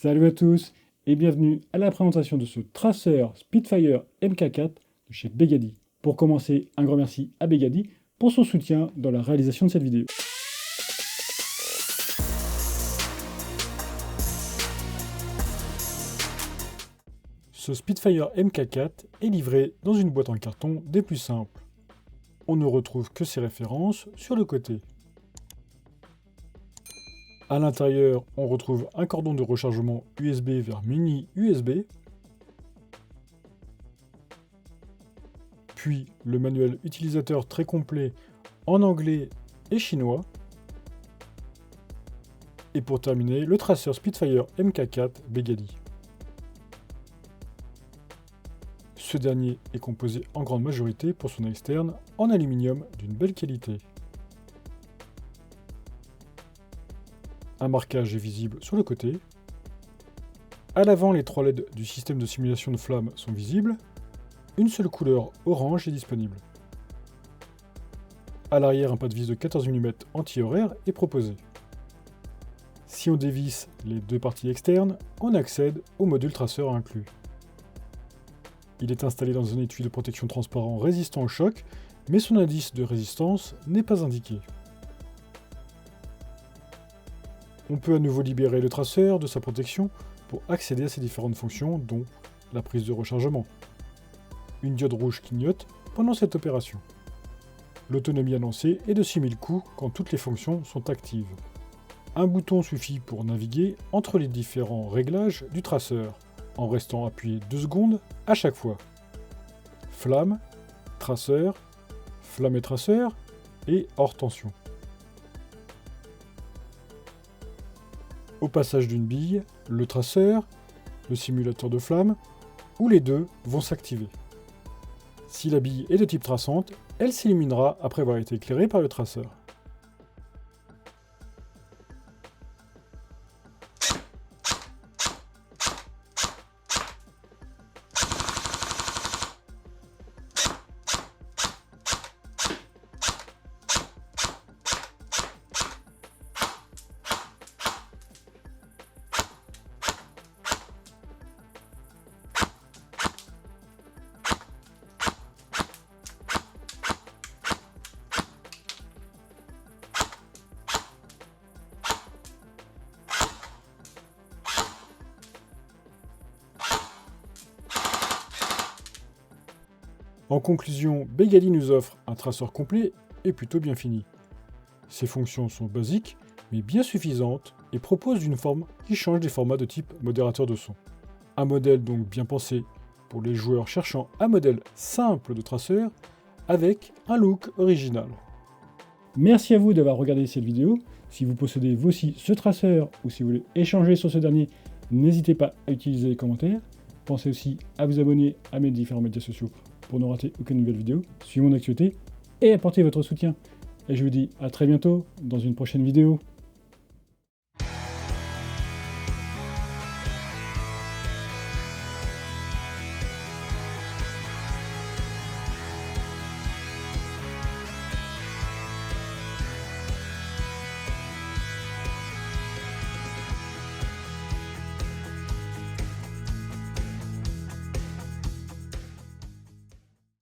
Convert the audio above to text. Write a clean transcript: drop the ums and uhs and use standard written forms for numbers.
Salut à tous et bienvenue à la présentation de ce traceur Spitfire MK4 de chez Begady. Pour commencer, un grand merci à Begady pour son soutien dans la réalisation de cette vidéo. Ce Spitfire MK4 est livré dans une boîte en carton des plus simples. On ne retrouve que ses références sur le côté. À l'intérieur, on retrouve un cordon de rechargement USB vers mini USB, puis le manuel utilisateur très complet en anglais et chinois, et pour terminer, le traceur Spitfire MK4 Begady. Ce dernier est composé en grande majorité pour son externe en aluminium d'une belle qualité. Un marquage est visible sur le côté. À l'avant, les 3 LED du système de simulation de flamme sont visibles. Une seule couleur orange est disponible. À l'arrière, un pas de vis de 14 mm anti-horaire est proposé. Si on dévisse les 2 parties externes, on accède au module traceur inclus. Il est installé dans un étui de protection transparent résistant au choc, mais son indice de résistance n'est pas indiqué. On peut à nouveau libérer le traceur de sa protection pour accéder à ses différentes fonctions, dont la prise de rechargement. Une diode rouge clignote pendant cette opération. L'autonomie annoncée est de 6000 coups quand toutes les fonctions sont actives. Un bouton suffit pour naviguer entre les différents réglages du traceur, en restant appuyé 2 secondes à chaque fois. Flamme et traceur, et hors tension. Au passage d'une bille, le traceur, le simulateur de flamme, ou les deux vont s'activer. Si la bille est de type traçante, elle s'illuminera après avoir été éclairée par le traceur. En conclusion, Begady nous offre un traceur complet et plutôt bien fini. Ses fonctions sont basiques, mais bien suffisantes, et proposent une forme qui change des formats de type modérateur de son. Un modèle donc bien pensé pour les joueurs cherchant un modèle simple de traceur, avec un look original. Merci à vous d'avoir regardé cette vidéo. Si vous possédez vous aussi ce traceur, ou si vous voulez échanger sur ce dernier, n'hésitez pas à utiliser les commentaires. Pensez aussi à vous abonner à mes différents médias sociaux pour ne rater aucune nouvelle vidéo, suivez mon actualité et apportez votre soutien. Et je vous dis à très bientôt dans une prochaine vidéo.